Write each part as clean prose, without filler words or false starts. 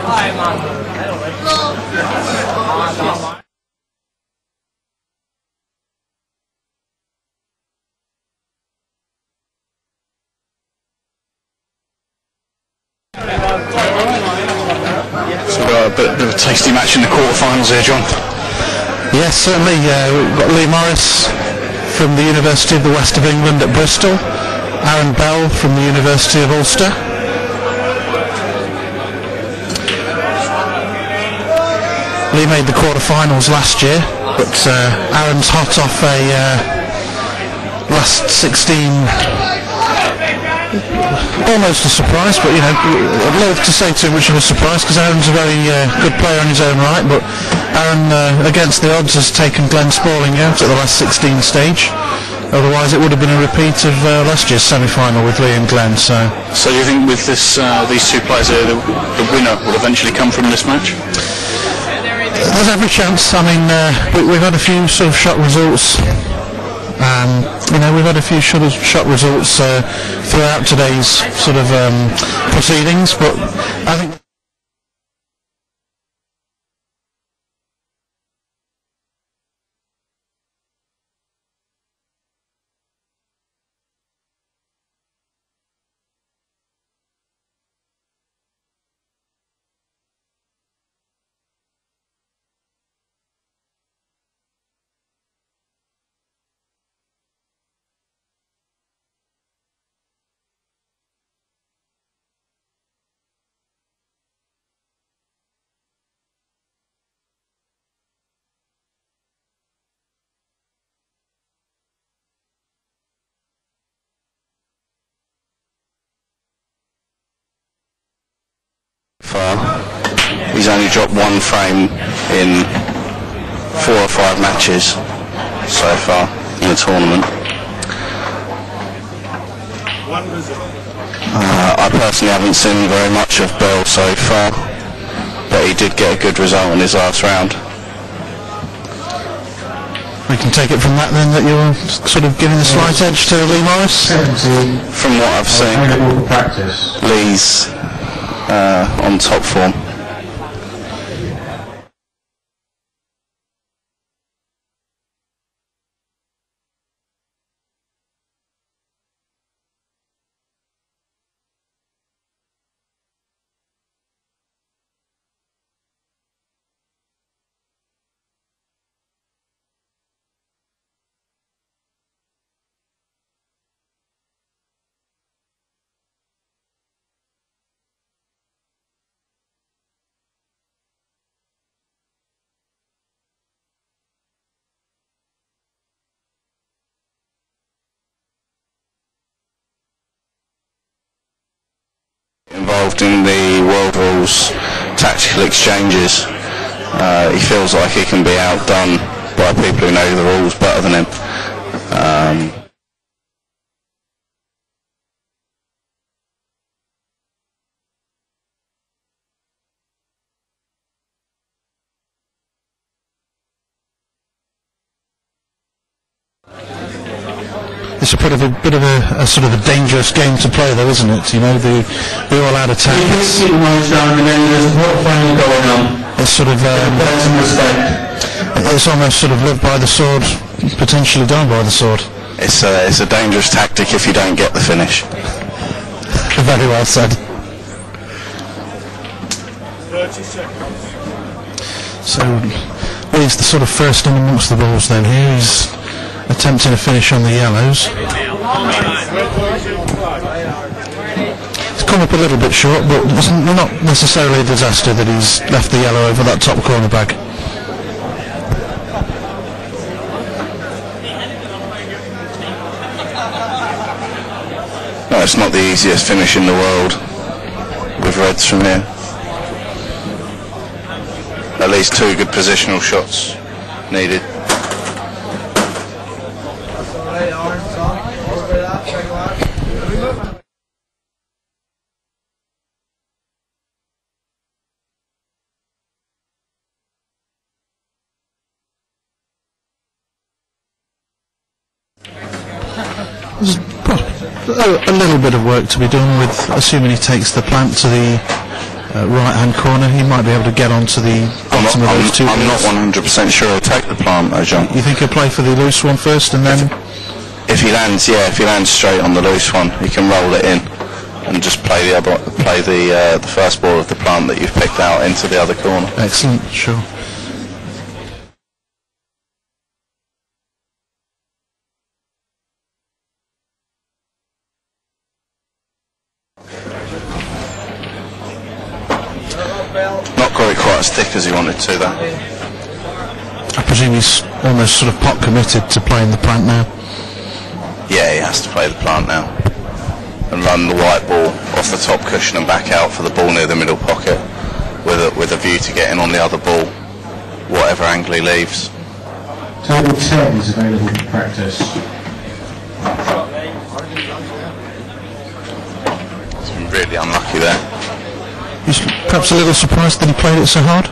So we've got a bit of a tasty match in the quarterfinals here, John. Yes, certainly. We've got Lee Morris from the University of the West of England at Bristol, Aaron Bell from the University of Ulster. Lee made the quarterfinals last year, but Aaron's hot off a last 16. Almost a surprise, but you know, I'd love to say too much of a surprise because Aaron's a very good player on his own right, but Aaron, against the odds, has taken Glenn Spalling out at the last 16 stage. Otherwise it would have been a repeat of last year's semi-final with Lee and Glenn. So you think with this, these two players here, the winner will eventually come from this match? There's every chance. I mean, we've had a few sort of shot results. You know, we've had a few shot results throughout today's sort of proceedings, but I think he's only dropped one frame in 4 or 5 matches so far in the tournament. I personally haven't seen very much of Bell so far, but he did get a good result in his last round. we can take it from that then that you're sort of giving a slight edge to Lee Morris? From what I've seen, Lee's on top form. Involved in the world rules tactical exchanges. He feels like he can be outdone by people who know the rules better than him. It's a bit of a sort of a dangerous game to play, though, isn't it? You know, the all-out attack. It's sort of it's almost sort of live by the sword, potentially die by the sword. It's a dangerous tactic if you don't get the finish. Very well said. 30 seconds. So, Lee's the sort of first in amongst the balls then. He's attempting a finish on the yellows. It's come up a little bit short, but it's not necessarily a disaster that he's left the yellow over that top corner bag. No, it's not the easiest finish in the world with reds from here. At least 2 good positional shots needed. There's a little bit of work to be done with, assuming he takes the plant to the right-hand corner. He might be able to get onto the bottom of those two. I'm not 100% sure he'll take the plant though, John. You think he'll play for the loose one first and then... If he lands straight on the loose one, he can roll it in and just play the first ball of the plant that you've picked out into the other corner. Excellent, sure. Not got it quite as thick as he wanted to, though. I presume he's almost sort of pot committed to playing the plant now. Yeah, he has to play the plant now and run the white ball off the top cushion and back out for the ball near the middle pocket with a view to getting on the other ball, whatever angle he leaves. Table 10 is available for practice. He's been really unlucky there. He's perhaps a little surprised that he played it so hard.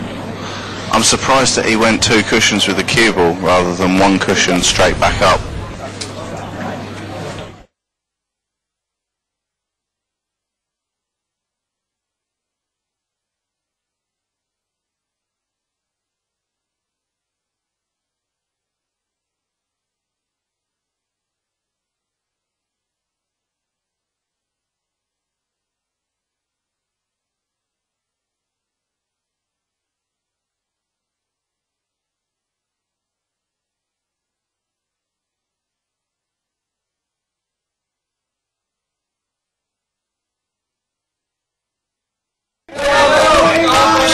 I'm surprised that he went 2 cushions with the cue ball rather than 1 cushion straight back up.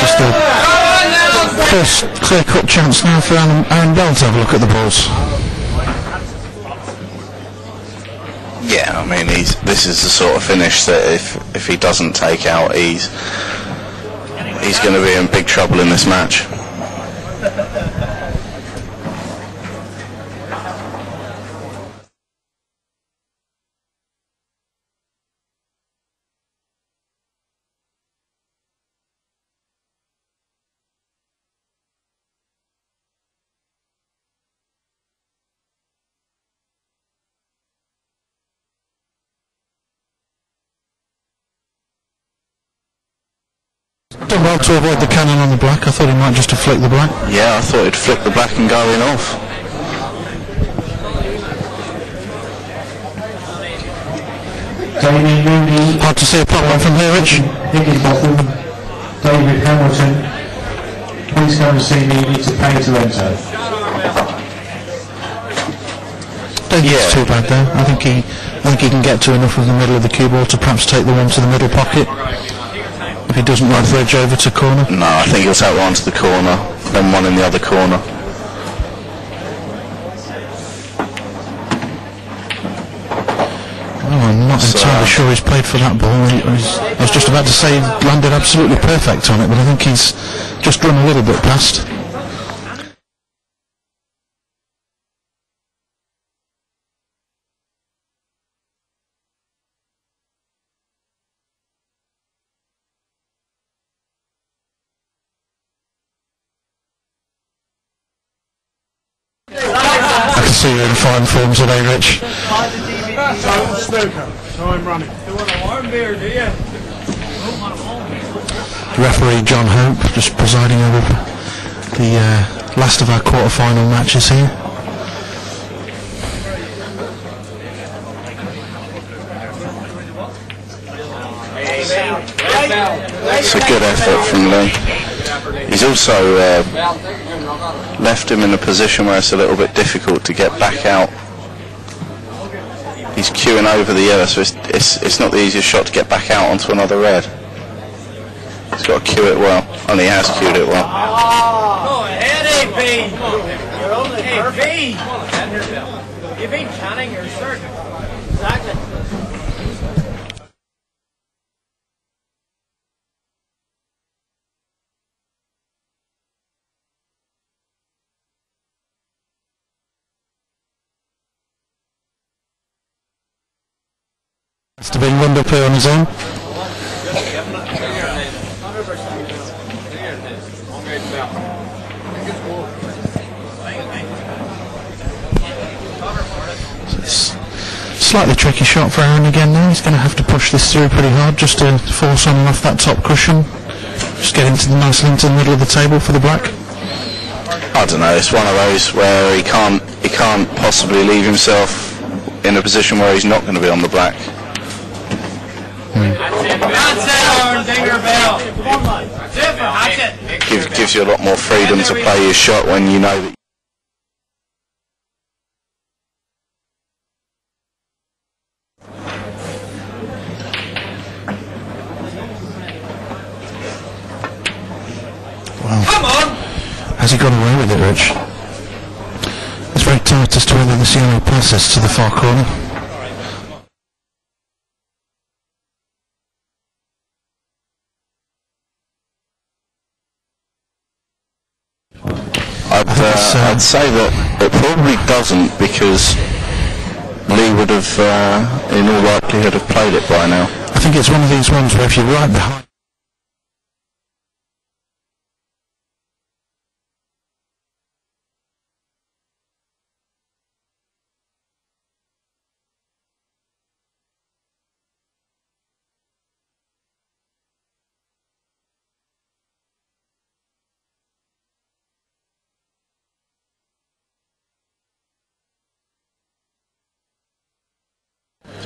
Just the first clear-cut chance now for Aaron Bell to have a look at the balls. Yeah, I mean, this is the sort of finish that if he doesn't take out, he's going to be in big trouble in this match. Done well to avoid the cannon on the black. I thought he might just have flicked the black. Yeah, I thought he'd flick the black and go in off. David Mooney. Hard to see a problem from here, Rich. Higginbotham. David Hamilton. Please come and see me. You need to pay to enter. Don't think it's too bad there. I think he can get to enough of the middle of the cue ball to perhaps take the one to the middle pocket. If he doesn't run the edge over to corner. No, I think he'll take one to the corner, then one in the other corner. Oh, I'm not entirely sure he's played for that ball. I was just about to say he landed absolutely perfect on it, but I think he's just run a little bit past. I can see you in fine form today, Rich. Snooker. Time running. Referee John Hope just presiding over the last of our quarter-final matches here. It's a good effort from Lee. He's also left him in a position where it's a little bit difficult to get back out. He's queuing over the yellow, so it's not the easiest shot to get back out onto another red. He's got to cue it well, and he has cued it well. Go ahead, AP! You're only AP! You've been canning your shirt. Exactly. Has to be wind up here on his own. Slightly tricky shot for Aaron again now. He's going to have to push this through pretty hard just to force on and off that top cushion. Just get nicely into the middle of the table for the black? I don't know, it's one of those where he can't possibly leave himself in a position where he's not going to be on the black. Gives you a lot more freedom to play your shot when you know that. Wow. Come on! Has he got away with it, Rich? It's very tight as to whether this yellow passes to the far corner. I'd say that it probably doesn't, because Lee would have, in all likelihood, have played it by now. I think it's one of these ones where if you're right behind.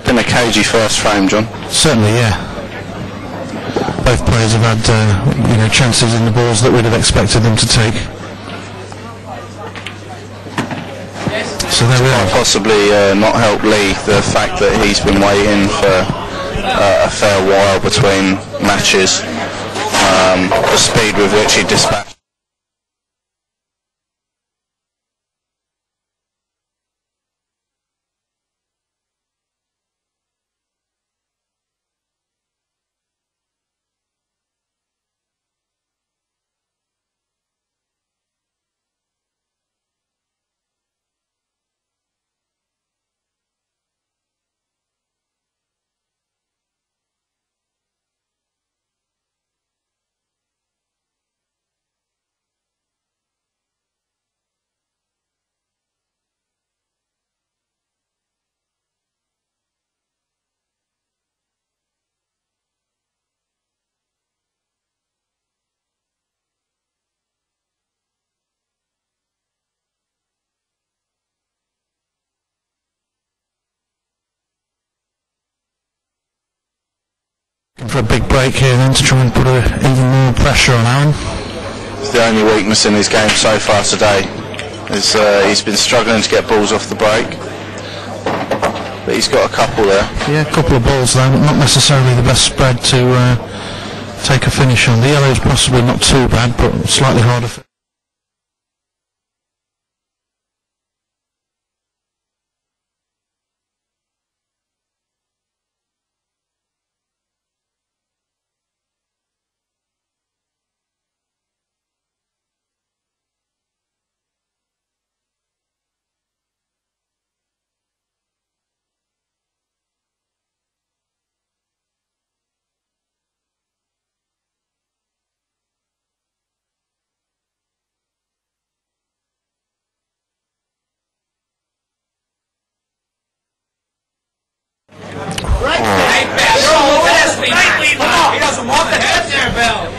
Been a cagey first frame, John. Certainly, yeah. Both players have had chances in the balls that we'd have expected them to take. So there we are. Possibly not help Lee the fact that he's been waiting for a fair while between matches. The speed with which he dispatched. For a big break here then to try and put even more pressure on Aaron. It's the only weakness in his game so far today. He's been struggling to get balls off the break, but he's got a couple there. Yeah, a couple of balls there, but not necessarily the best spread to take a finish on. The yellow's possibly not too bad, but slightly harder. He doesn't want the head there, Bill.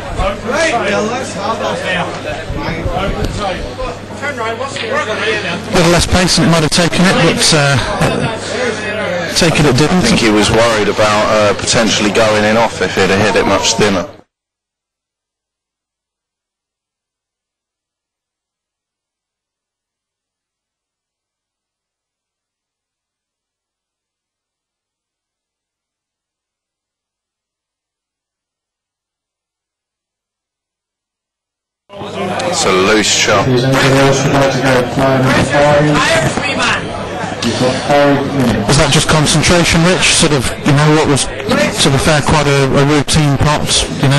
Turn right, what's the A little less pace than it might have taken it, but taking it didn't. I think he was worried about potentially going in off if he'd have hit it much thinner. It's a loose shot. Is anybody else would like to go player number 5? Was that just concentration, Rich? Sort of, what was, to be fair, quite a routine pot,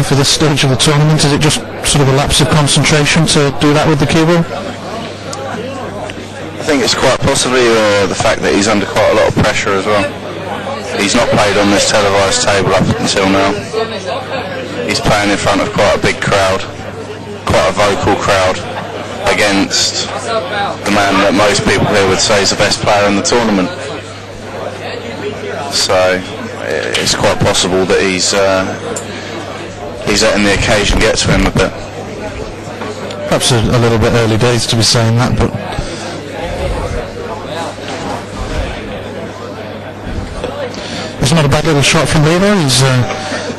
for this stage of the tournament? Is it just sort of a lapse of concentration to do that with the cue ball? I think it's quite possibly the fact that he's under quite a lot of pressure as well. He's not played on this televised table up until now. He's playing in front of quite a big crowd, quite a vocal crowd, against the man that most people here would say is the best player in the tournament. So it's quite possible that he's he's letting the occasion get to him a bit. Perhaps a little bit early days to be saying that, but it's not a bad little shot from Lever. He's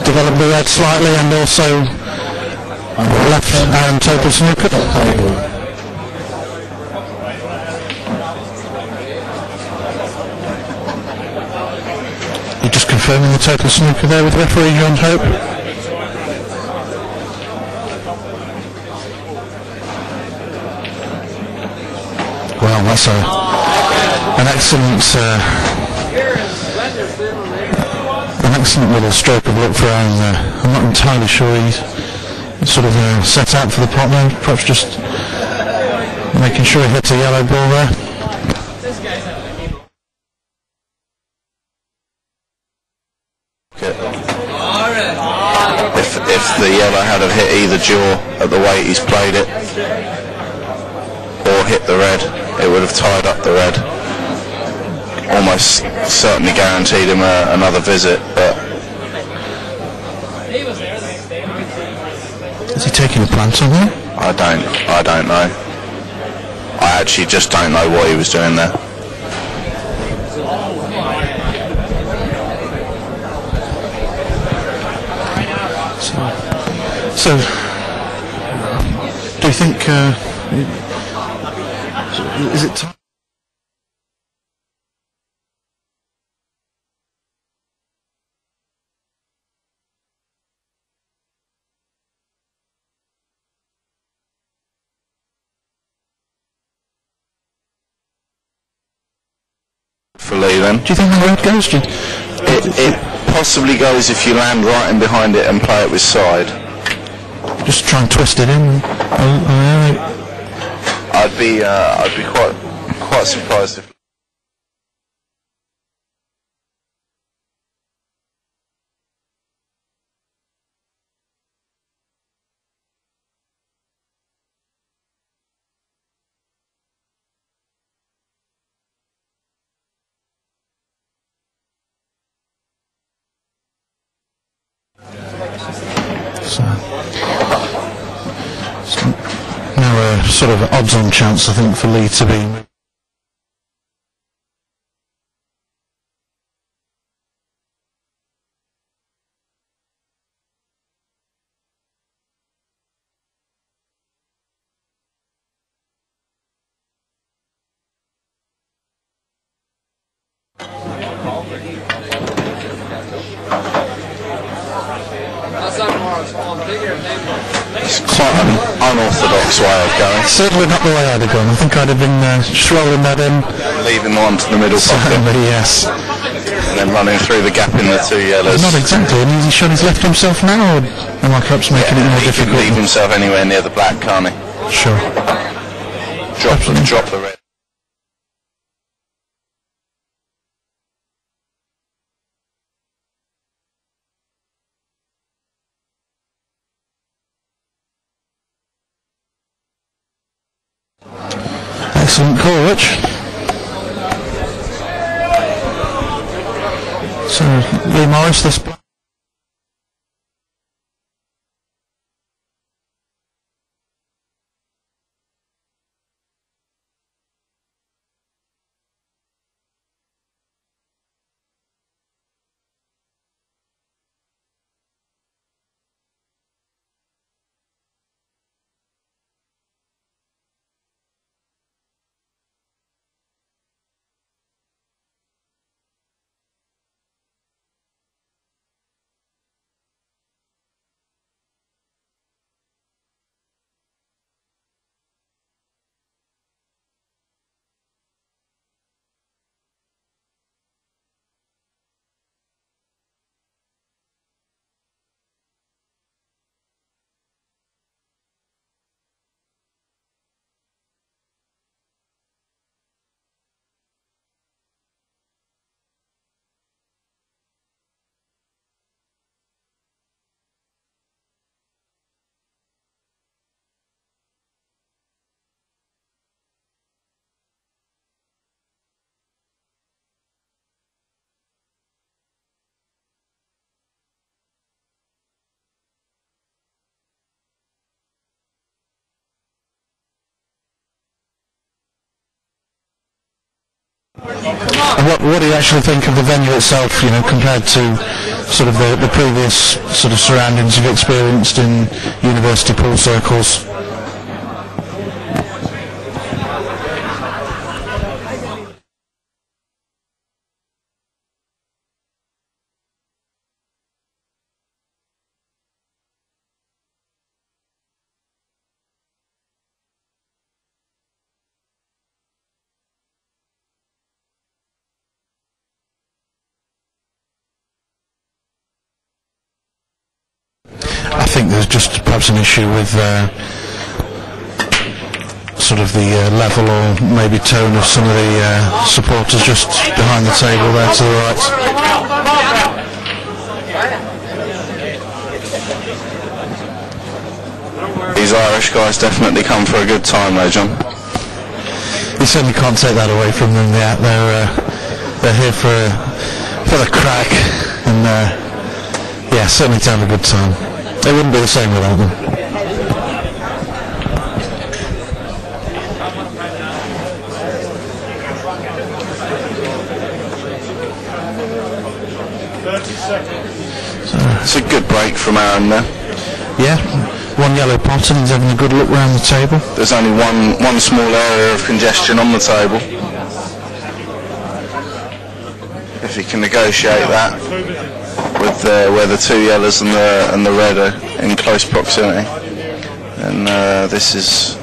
developed the red slightly and also left Aaron total snooker. You're just confirming the total snooker there with referee John Hope. Well, that's an excellent little stroke of luck for Aaron there. I'm not entirely sure he's sort of set out for the pot now, perhaps just making sure he hits a yellow ball there. If the yellow had have hit either jaw at the weight he's played it, or hit the red, it would have tied up the red. Almost certainly guaranteed him another visit, but... Is he taking a plant on there? I don't know. I actually just don't know what he was doing there. So do you think, is it time? For Lee then? Do you think the red goes? It possibly goes if you land right in behind it and play it with side. Just try and twist it in. I'd be quite surprised if. Now a sort of odds-on chance, I think, for Lee to be. It's quite an unorthodox way of going. Certainly not the way I'd have gone. I think I'd have been just rolling that in. Leaving one to the middle pocket. Certainly, yes. And then running through the gap in the two yellows. Not exactly an easy shot he's left himself now, or am I perhaps making it more He difficult? can leave himself anywhere near the black, can't he? Sure. Drop the red. Excellent call, Rich. So, Lee Morris, this black. And what do you actually think of the venue itself, you know, compared to sort of the previous sort of surroundings you've experienced in university pool circles? I think there's just perhaps an issue with sort of the level or maybe tone of some of the supporters just behind the table there to the right. These Irish guys definitely come for a good time though, John. You certainly can't take that away from them. They're here for the crack, and yeah, certainly to have a good time. It wouldn't be the same without them. It's a good break from Aaron there. Yeah, one yellow pot and he's having a good look round the table. There's only one small area of congestion on the table. If you can negotiate that with where the two yellows and the red are in close proximity, and this is.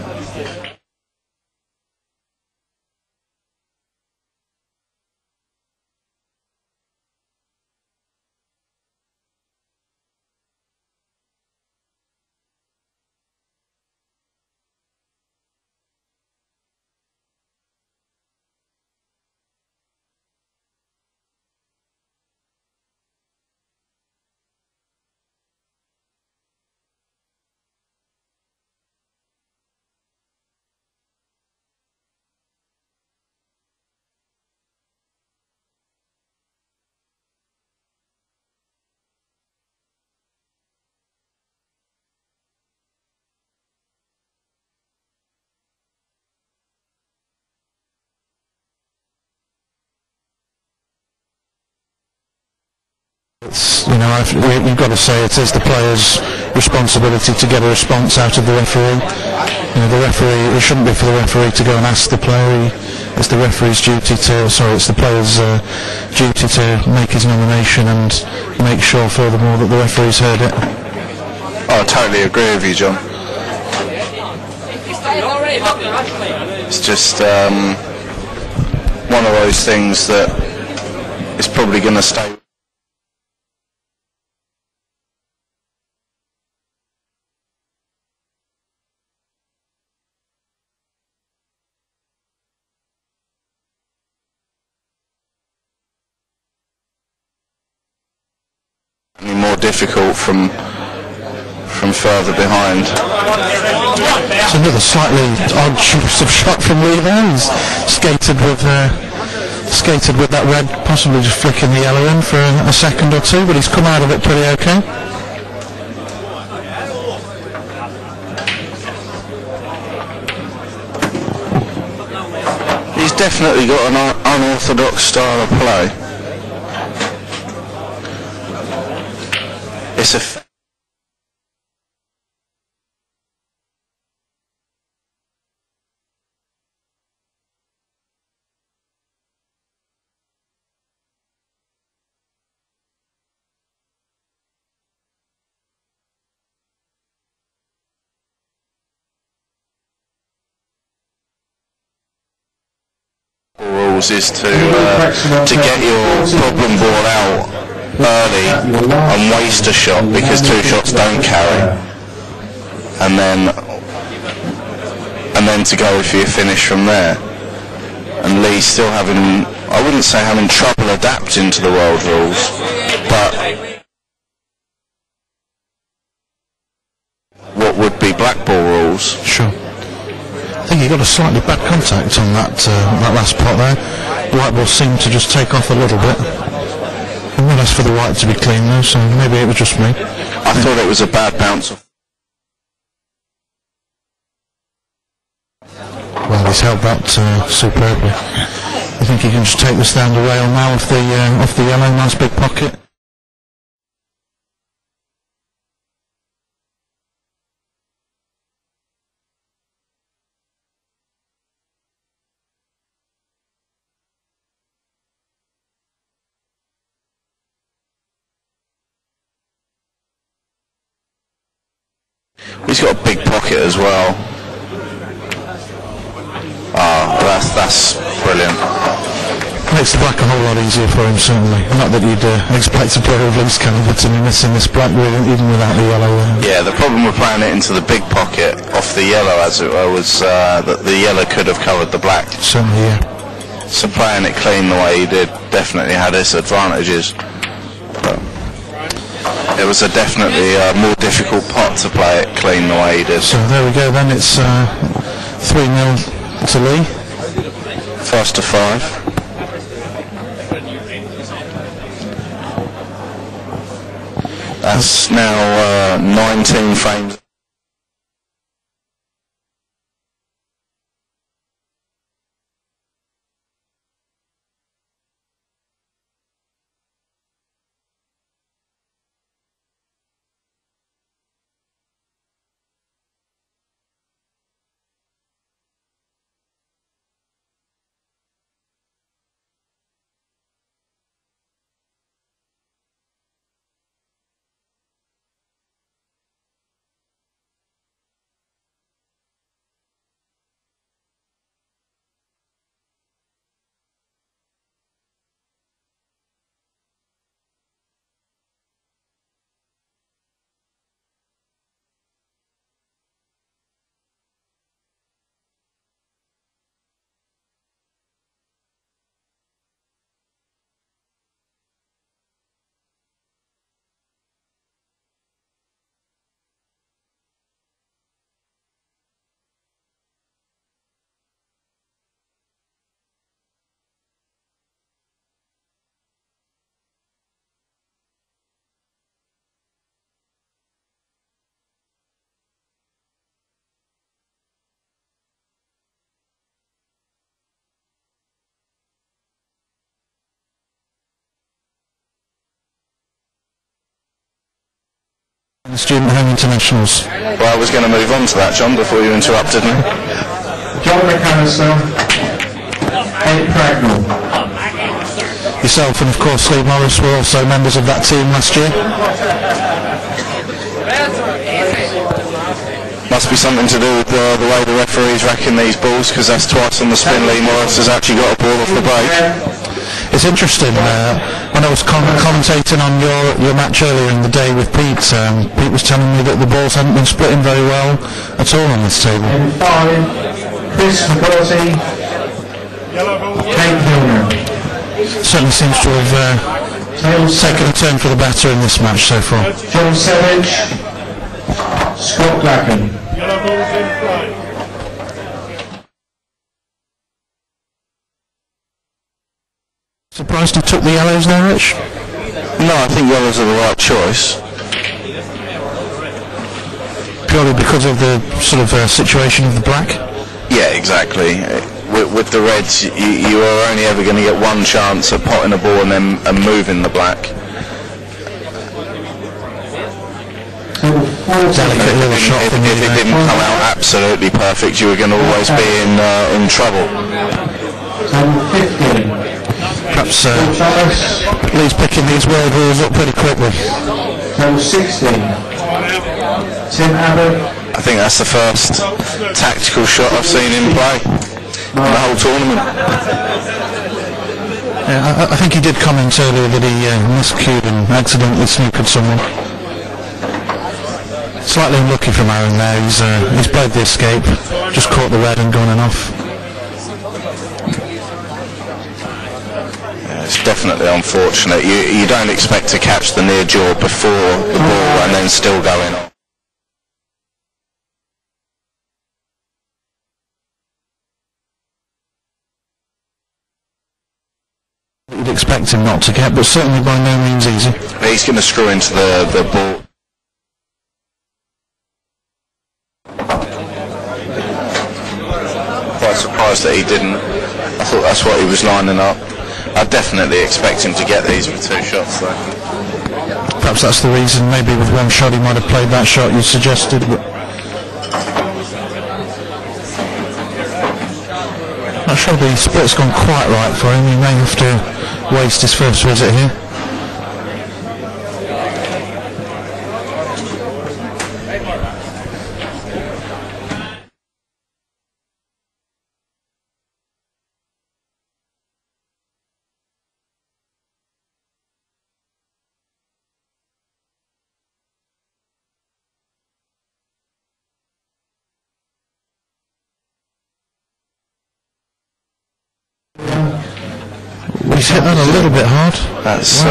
You know, we've got to say it is the players' responsibility to get a response out of the referee. You know, the referee, it shouldn't be for the referee to go and ask the player. It's the referee's duty to, it's the player's duty to make his nomination and make sure furthermore that the referee's heard it. I totally agree with you, John. It's just one of those things that is probably going to stay. More difficult from further behind. It's another slightly odd shot from Lee there. He's skated with that red, possibly just flicking the yellow in for a second or two, but he's come out of it pretty okay. He's definitely got an unorthodox style of play. It's a rules is to get your problem ball out early and waste a shot because two shots don't carry, and then to go for your finish from there. And Lee's still having, I wouldn't say having trouble adapting to the world rules, but what would be black ball rules. Sure. I think he got a slightly bad contact on that last pot there. White ball seemed to just take off a little bit. Well, that's for the white to be clean though, so maybe it was just me. I thought it was a bad bounce. Well, he's held that superbly. I think he can just take this down the rail now off the yellow. Nice big pocket. He's got a big pocket as well. That's brilliant. Makes the black a whole lot easier for him, certainly. Not that you'd expect a player of Lee's calibre to be missing this black, even without the yellow. Yeah, the problem with playing it into the big pocket off the yellow, as it were, was that the yellow could have covered the black. Certainly, yeah. So playing it clean the way he did definitely had its advantages. But it was a definitely more difficult pot to play it clean the way he did. So there we go then, it's 3-0 to Lee. Fast to 5. That's now 19 frames. The student home internationals. Well, I was going to move on to that, John, before you interrupted me. John McAllister, Ed Pragnell. Yourself and of course Lee Morris were also members of that team last year. Must be something to do with the way the referees reckon these balls, because that's twice on the spin Lee Morris has actually got a ball off the break. It's interesting, when I was commentating on your match earlier in the day with Pete, Pete was telling me that the balls hadn't been splitting very well at all on this table. In 5, Chris McCarthy, Kate Milner. Certainly seems to have taken a turn for the better in this match so far. John Savage, Scott Blacken. Yellow ball's in play. Surprised he took the yellows there, Rich? No, I think yellows are the right choice. Purely because of the sort of situation of the black? Yeah, exactly. With the reds, you are only ever going to get one chance at potting a ball and moving the black. Delicate little shot from If it didn't come out absolutely perfect, you were going to always be in trouble. 15. Perhaps Lee's picking these world rules up pretty quickly. Number 16. Tim Abbott. I think that's the first tactical shot I've seen him play in the whole tournament. Yeah, I think he did comment earlier that he miscued and accidentally snookered someone. Slightly unlucky from Aaron there. He's played the escape, just caught the red and gone and off. It's definitely unfortunate. You don't expect to catch the near jaw before the ball and then still going on. You'd expect him not to get, but certainly by no means easy. He's going to screw into the ball. Quite surprised that he didn't. thought that's what he was lining up. I definitely expect him to get these with 2 shots though. Perhaps that's the reason. Maybe with one shot he might have played that shot you suggested. But not sure the split's gone quite right for him. He may have to waste his first visit here. He's hit that a little bit hard. That's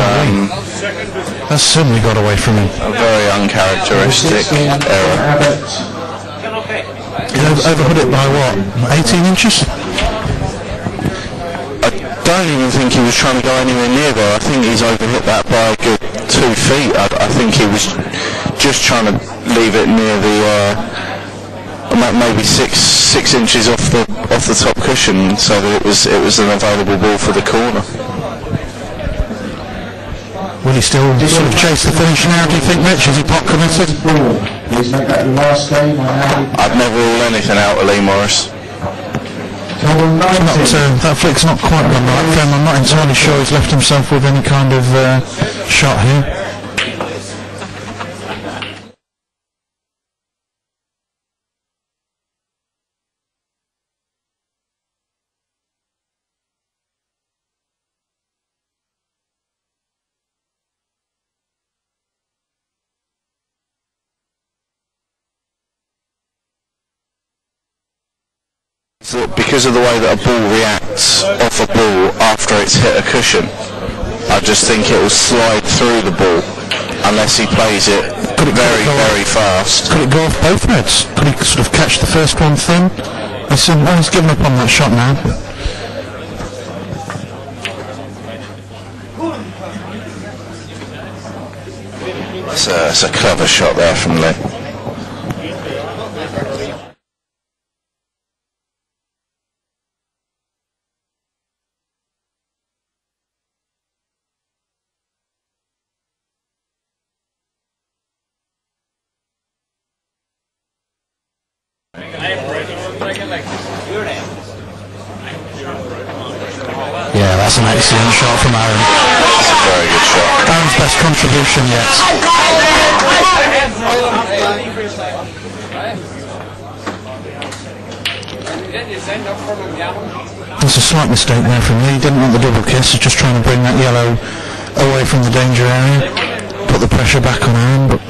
That's certainly got away from him. a very uncharacteristic error. He overhit it by what? 18 inches? I don't even think he was trying to go anywhere near there. I think he's overhit that by a good 2 feet. I think he was just trying to leave it near the maybe six inches off the top cushion, so that it was an available ball for the corner. Will he still sort of chase the finish now, do you think, Mitch? Is he pot committed? Please make that your last game. I'd never rule anything out of Lee Morris. That flick's not quite gone right for him. I'm not entirely sure he's left himself with any kind of shot here. Because of the way that a ball reacts off a ball after it's hit a cushion, I just think it will slide through the ball unless he plays it very fast. Could it go off both reds? Could he sort of catch the first one thin? He's given up on that shot now. It's a clever shot there from Lee. Yeah, that's an excellent shot from Aaron. That's a very good shot. Aaron's best contribution yet. There's a slight mistake there from Lee. He didn't want the double kiss. He's just trying to bring that yellow away from the danger area. Put the pressure back on Aaron, but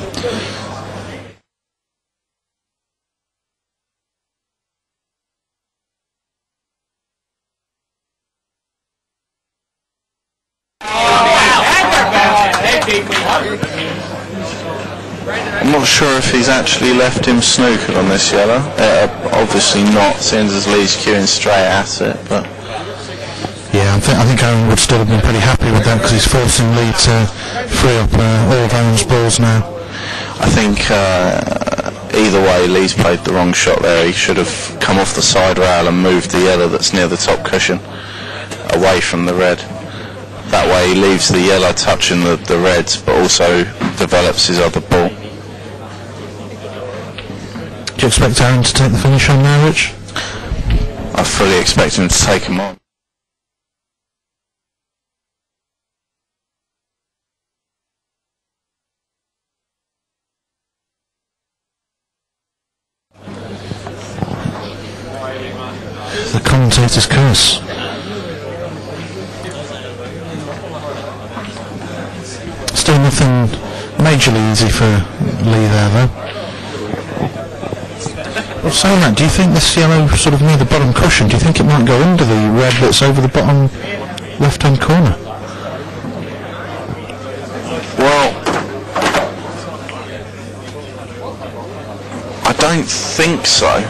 I'm not sure if he's actually left him snookered on this yellow. Obviously not, since as Lee's queuing straight at it. But yeah, I think Aaron would still have been pretty happy with that because he's forcing Lee to free up all of Aaron's balls now. I think either way, Lee's played the wrong shot there. He should have come off the side rail and moved the yellow that's near the top cushion away from the red. That way he leaves the yellow touching the reds, but also develops his other ball. Do you expect Aaron to take the finish on now, Rich? I fully expect him to take him on. The commentator's curse. Still nothing majorly easy for Lee there, though. Well, saying that, do you think this yellow sort of near the bottom cushion, do you think it might go under the red that's over the bottom left-hand corner? Well, I don't think so.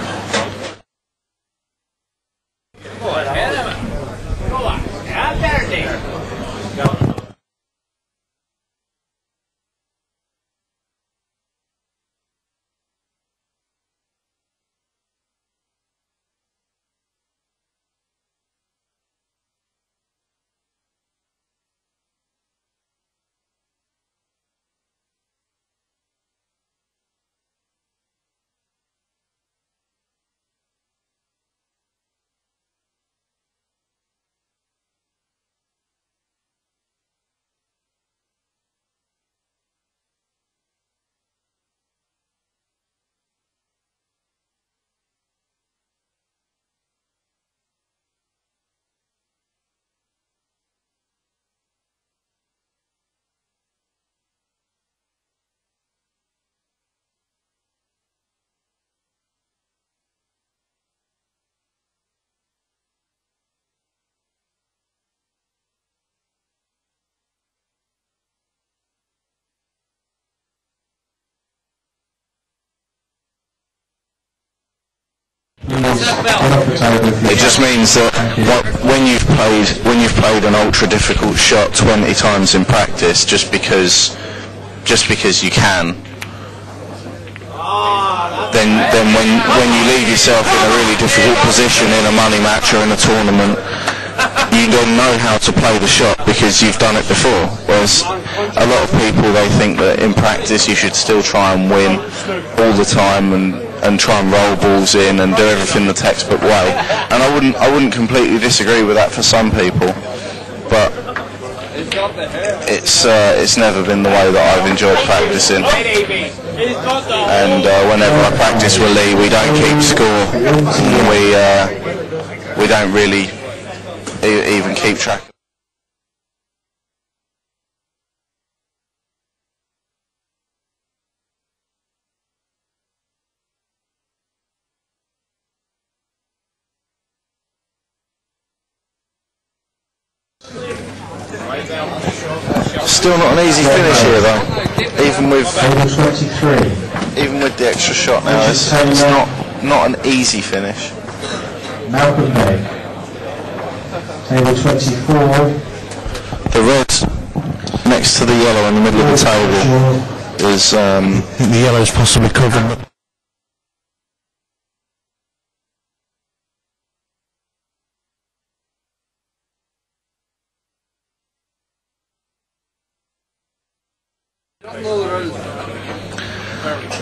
get off the table if you It just means that when you've played an ultra difficult shot 20 times in practice, just because you can, then when you leave yourself in a really difficult position in a money match or in a tournament, you don't know how to play the shot because you've done it before. Whereas a lot of people, they think that in practice you should still try and win all the time and try and roll balls in and do everything the textbook way. And I wouldn't completely disagree with that for some people, but it's never been the way that I've enjoyed practicing. And whenever I practice with Lee, we don't keep score. We don't really even keep track. Still not an easy finish here though, even with the extra shot now. It's not an easy finish. Malcolm Bay. Table 24. The red next to the yellow in the middle of the table is I think the yellow's possibly covering it.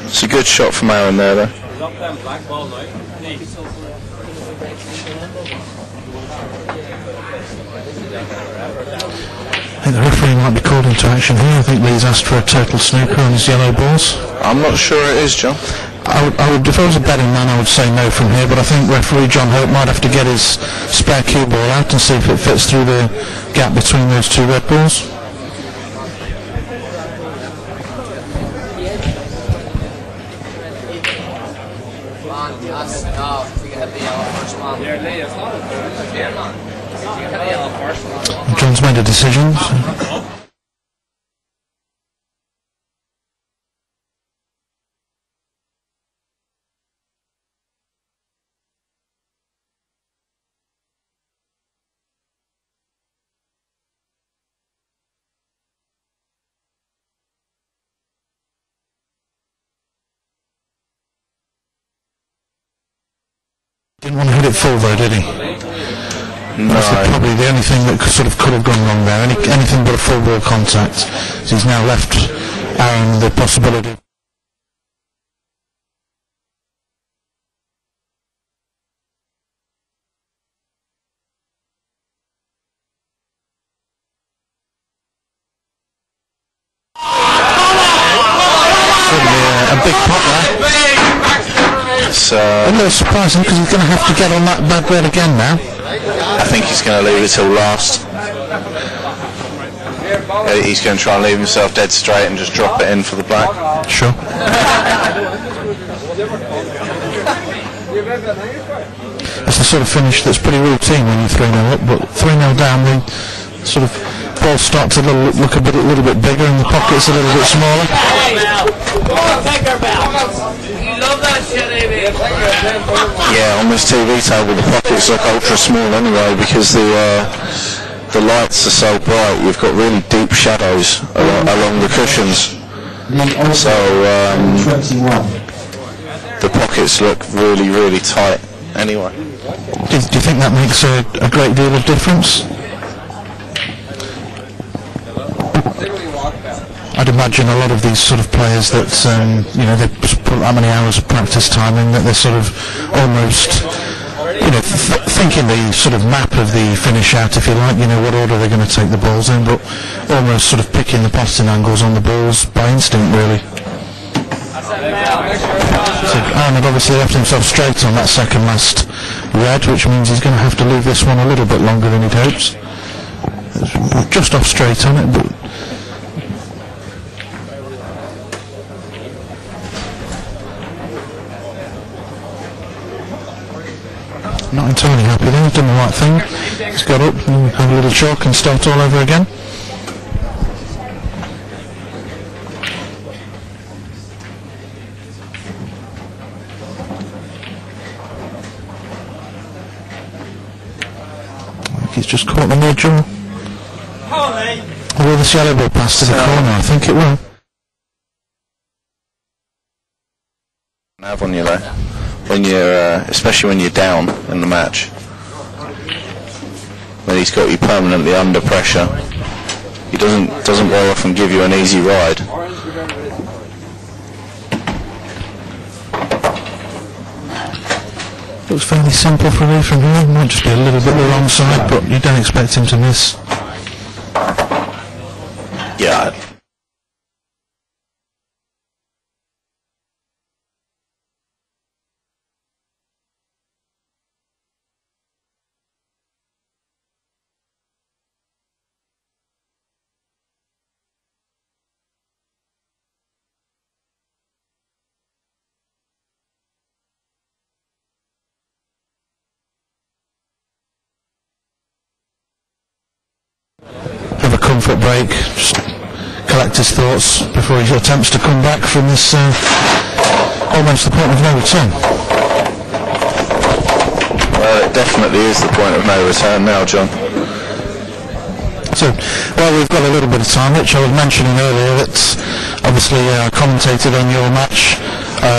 It's a good shot from Aaron there though. I think the referee might be called into action here. I think Lee's asked for a total snooker on his yellow balls. I'm not sure it is, John. I would, if I was a betting man, I would say no from here, but I think referee John Hope might have to get his spare cue ball out and see if it fits through the gap between those two red balls. John's made a decision. Didn't want to hit it full though, did he? No. That's probably the only thing that could have gone wrong there. Anything but a full ball contact. So he's now left Aaron the possibility. A big pot there. It's, A little surprising because he's going to have to get on that bad red again now. I think he's going to leave it till last. He's going to try and leave himself dead straight and just drop it in for the black. Sure. It's the sort of finish that's pretty routine when you're 3-0 up, but 3-0 down, the sort of balls start to look a little bit bigger and the pocket's a little bit smaller. Yeah, on this TV table the pockets look ultra small anyway because the lights are so bright. You've got really deep shadows along the cushions. So the pockets look really, really tight anyway. Do you think that makes a great deal of difference? I'd imagine a lot of these sort of players that, you know, they put that many hours of practice time in that they're sort of almost, you know, thinking the sort of map of the finish out, if you like, you know, what order they're going to take the balls in, but almost sort of picking the passing angles on the balls by instinct, really. So Arnold obviously left himself straight on that second last red, which means he's going to have to leave this one a little bit longer than he'd hoped. Just off straight on it, but not entirely happy there. He's done the right thing. He's got up and have a little chalk and start all over again. just caught the mid-jaw. Will this yellow ball pass to the corner? I think it will. Have on you though, when you're, especially when you're down in the match, when he's got you permanently under pressure. He doesn't very often give you an easy ride. Looks fairly simple for me from here. Might just be a little bit the wrong side, but you don't expect him to miss. Yeah. Have a comfort break, just collect his thoughts before he attempts to come back from this almost the point of no return. Well, it definitely is the point of no return now, John. So, well, we've got a little bit of time, which I was mentioning earlier that obviously I commentated on your match,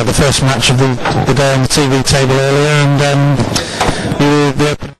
the first match of the day on the TV table earlier, and you were the opening.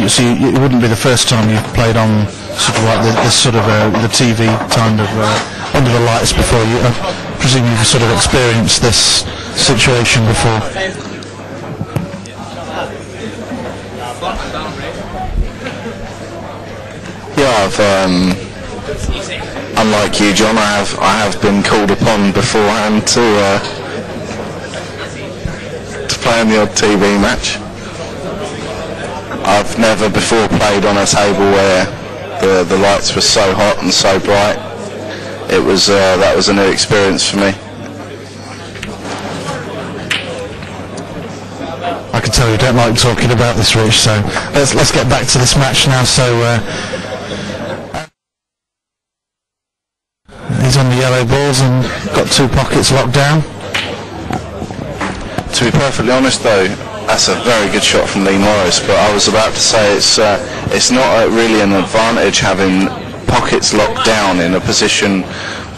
You see, it wouldn't be the first time you've played on sort of like this sort of the TV kind of under the lights before. I presume you've sort of experienced this situation before. Yeah, unlike you, John, I have been called upon beforehand to play in the odd TV match. I've never before played on a table where the lights were so hot and so bright. It was that was a new experience for me. I can tell you don't like talking about this, Rich. So let's get back to this match now. So he's on the yellow balls and got two pockets locked down. To be perfectly honest though, that's a very good shot from Lee Morris, but I was about to say it's not really an advantage having pockets locked down in a position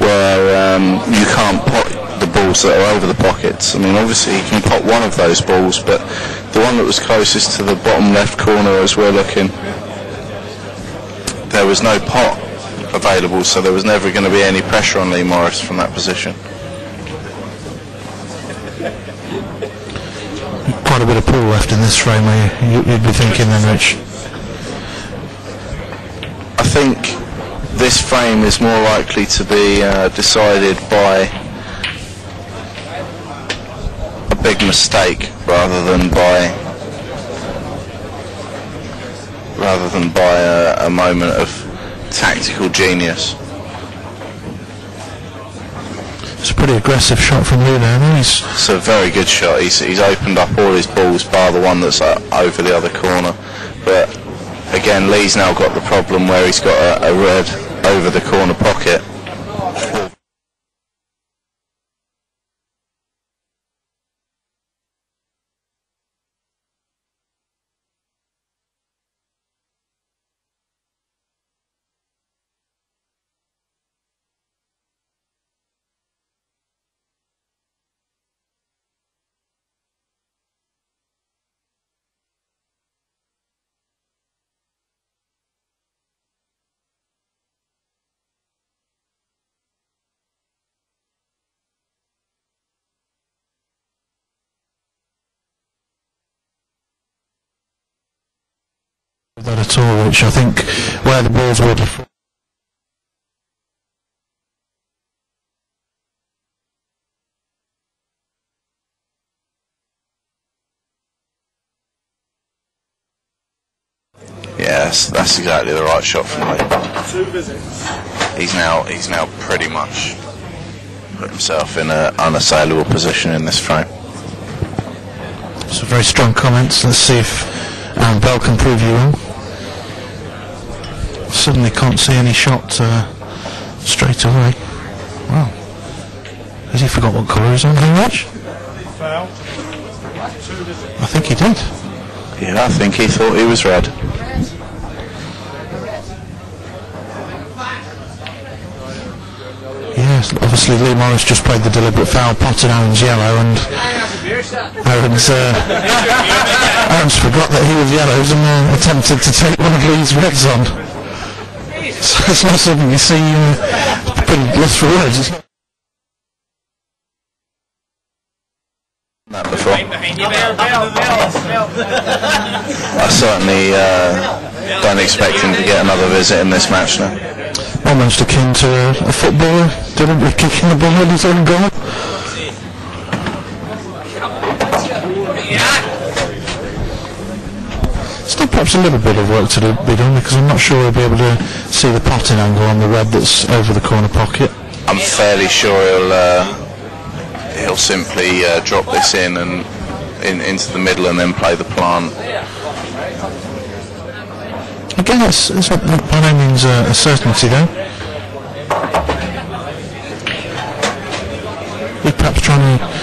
where you can't pot the balls that are over the pockets. I mean, obviously you can pot one of those balls, but the one that was closest to the bottom left corner as we're looking, there was no pot available, so there was never going to be any pressure on Lee Morris from that position. Quite a bit of pool left in this frame, you'd be thinking then, Rich. I think this frame is more likely to be decided by a big mistake rather than by a moment of tactical genius. It's a pretty aggressive shot from Lee there, isn't it? It's a very good shot. He's opened up all his balls bar the one that's over the other corner. But again, Lee's now got the problem where he's got a red over the corner pocket. That at all, which I think where the balls were before. Yes, that's exactly the right shot from Lee. 2 visits. He's now pretty much put himself in an unassailable position in this frame. Some very strong comments. Let's see if Bell can prove you wrong. Suddenly can't see any shot straight away. Wow. Has he forgot what colour he's on here, Rich? Foul. 2 visits. I think he did. Yeah, I think he thought he was red. Yes, obviously Lee Morris just played the deliberate foul, potted Aaron's yellow, and Aaron's forgot that he was yellows and attempted to take one of Lee's reds on. So it's not something you see pretty lost for words. It's not That before. I certainly don't expect him to get another visit in this match now. almost akin to a footballer deliberately kicking the ball in his own goal. Still perhaps a little bit of work to be done, because I'm not sure he'll be able to see the potting angle on the red that's over the corner pocket. I'm fairly sure he'll simply drop this in and into the middle and then play the plant. Again, it's not by no means a certainty though. He's perhaps trying to...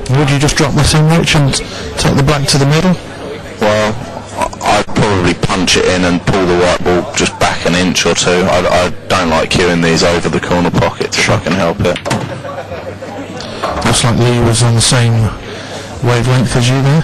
Would you just drop this in, Rich, and take the black to the middle? Well, I'd probably punch it in and pull the white ball just back an inch or two. I don't like queuing these over the corner pockets if I can help it. Looks like Lee was on the same wavelength as you there.